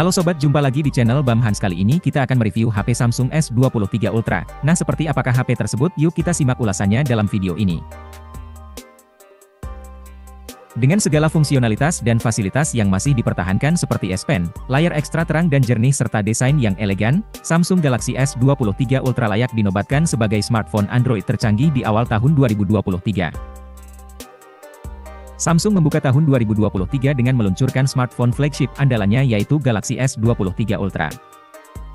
Halo sobat, jumpa lagi di channel Bang Hans. Kali ini kita akan mereview HP Samsung S23 Ultra. Nah, seperti apakah HP tersebut? Yuk kita simak ulasannya dalam video ini. Dengan segala fungsionalitas dan fasilitas yang masih dipertahankan seperti S Pen, layar ekstra terang dan jernih serta desain yang elegan, Samsung Galaxy S23 Ultra layak dinobatkan sebagai smartphone Android tercanggih di awal tahun 2023. Samsung membuka tahun 2023 dengan meluncurkan smartphone flagship andalannya yaitu Galaxy S23 Ultra.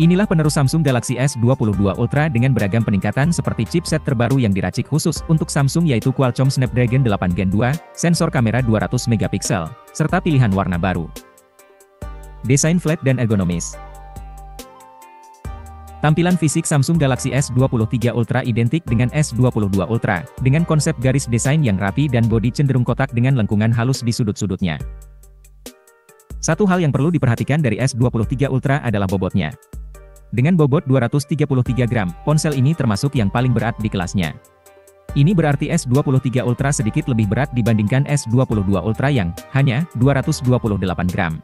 Inilah penerus Samsung Galaxy S22 Ultra dengan beragam peningkatan seperti chipset terbaru yang diracik khusus untuk Samsung yaitu Qualcomm Snapdragon 8 Gen 2, sensor kamera 200 megapiksel, serta pilihan warna baru. Desain flat dan ergonomis. Tampilan fisik Samsung Galaxy S23 Ultra identik dengan S22 Ultra, dengan konsep garis desain yang rapi dan bodi cenderung kotak dengan lengkungan halus di sudut-sudutnya. Satu hal yang perlu diperhatikan dari S23 Ultra adalah bobotnya. Dengan bobot 233 gram, ponsel ini termasuk yang paling berat di kelasnya. Ini berarti S23 Ultra sedikit lebih berat dibandingkan S22 Ultra yang hanya 228 gram.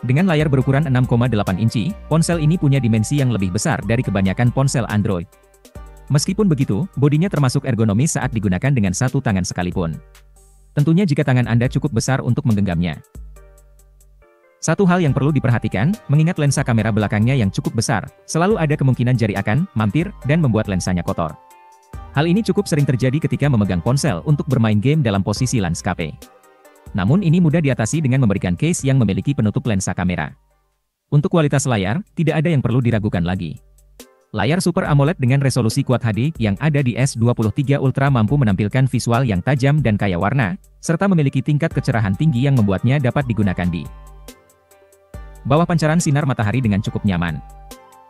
Dengan layar berukuran 6,8 inci, ponsel ini punya dimensi yang lebih besar dari kebanyakan ponsel Android. Meskipun begitu, bodinya termasuk ergonomis saat digunakan dengan satu tangan sekalipun. Tentunya jika tangan Anda cukup besar untuk menggenggamnya. Satu hal yang perlu diperhatikan, mengingat lensa kamera belakangnya yang cukup besar, selalu ada kemungkinan jari akan mampir dan membuat lensanya kotor. Hal ini cukup sering terjadi ketika memegang ponsel untuk bermain game dalam posisi landscape. Namun ini mudah diatasi dengan memberikan case yang memiliki penutup lensa kamera. Untuk kualitas layar, tidak ada yang perlu diragukan lagi. Layar Super AMOLED dengan resolusi Quad HD yang ada di S23 Ultra mampu menampilkan visual yang tajam dan kaya warna, serta memiliki tingkat kecerahan tinggi yang membuatnya dapat digunakan di bawah pancaran sinar matahari dengan cukup nyaman.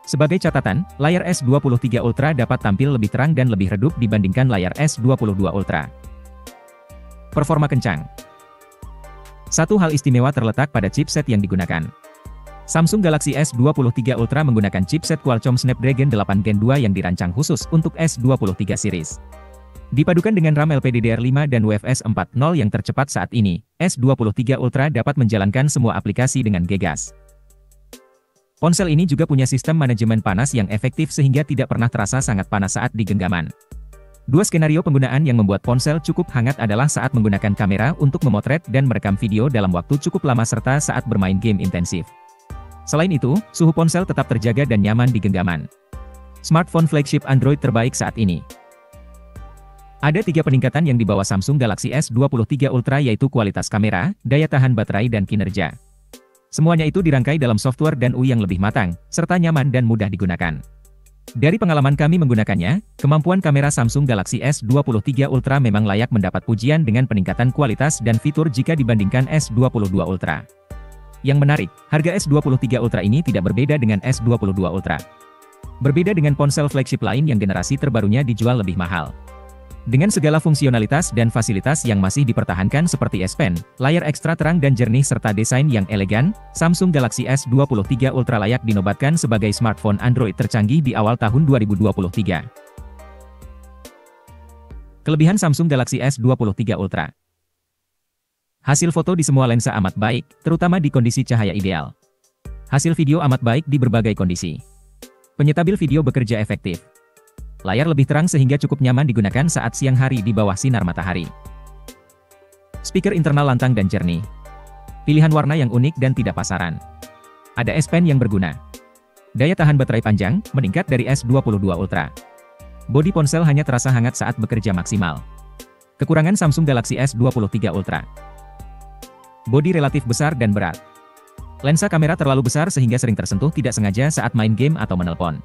Sebagai catatan, layar S23 Ultra dapat tampil lebih terang dan lebih redup dibandingkan layar S22 Ultra. Performa kencang. Satu hal istimewa terletak pada chipset yang digunakan. Samsung Galaxy S23 Ultra menggunakan chipset Qualcomm Snapdragon 8 Gen 2 yang dirancang khusus untuk S23 series. Dipadukan dengan RAM LPDDR5 dan UFS 4.0 yang tercepat saat ini, S23 Ultra dapat menjalankan semua aplikasi dengan gegas. Ponsel ini juga punya sistem manajemen panas yang efektif sehingga tidak pernah terasa sangat panas saat digenggaman. Dua skenario penggunaan yang membuat ponsel cukup hangat adalah saat menggunakan kamera untuk memotret dan merekam video dalam waktu cukup lama serta saat bermain game intensif. Selain itu, suhu ponsel tetap terjaga dan nyaman di genggaman. Smartphone flagship Android terbaik saat ini. Ada 3 peningkatan yang dibawa Samsung Galaxy S23 Ultra yaitu kualitas kamera, daya tahan baterai dan kinerja. Semuanya itu dirangkai dalam software dan UI yang lebih matang, serta nyaman dan mudah digunakan. Dari pengalaman kami menggunakannya, kemampuan kamera Samsung Galaxy S23 Ultra memang layak mendapat pujian dengan peningkatan kualitas dan fitur jika dibandingkan S22 Ultra. Yang menarik, harga S23 Ultra ini tidak berbeda dengan S22 Ultra. Berbeda dengan ponsel flagship lain yang generasi terbarunya dijual lebih mahal. Dengan segala fungsionalitas dan fasilitas yang masih dipertahankan seperti S Pen, layar ekstra terang dan jernih serta desain yang elegan, Samsung Galaxy S23 Ultra layak dinobatkan sebagai smartphone Android tercanggih di awal tahun 2023. Kelebihan Samsung Galaxy S23 Ultra. Hasil foto di semua lensa amat baik, terutama di kondisi cahaya ideal. Hasil video amat baik di berbagai kondisi. Penyetabil video bekerja efektif. Layar lebih terang sehingga cukup nyaman digunakan saat siang hari di bawah sinar matahari. Speaker internal lantang dan jernih. Pilihan warna yang unik dan tidak pasaran. Ada S Pen yang berguna. Daya tahan baterai panjang, meningkat dari S22 Ultra. Bodi ponsel hanya terasa hangat saat bekerja maksimal. Kekurangan Samsung Galaxy S23 Ultra. Bodi relatif besar dan berat. Lensa kamera terlalu besar sehingga sering tersentuh tidak sengaja saat main game atau menelpon.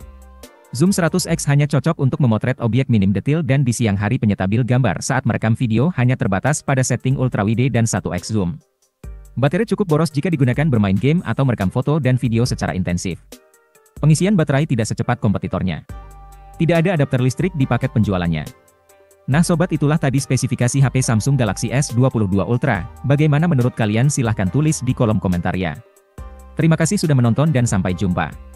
Zoom 100x hanya cocok untuk memotret objek minim detil dan di siang hari penyetabil gambar saat merekam video hanya terbatas pada setting ultra wide dan 1x zoom. Baterai cukup boros jika digunakan bermain game atau merekam foto dan video secara intensif. Pengisian baterai tidak secepat kompetitornya. Tidak ada adapter listrik di paket penjualannya. Nah sobat, itulah tadi spesifikasi HP Samsung Galaxy S22 Ultra. Bagaimana menurut kalian? Silahkan tulis di kolom komentar ya. Terima kasih sudah menonton dan sampai jumpa.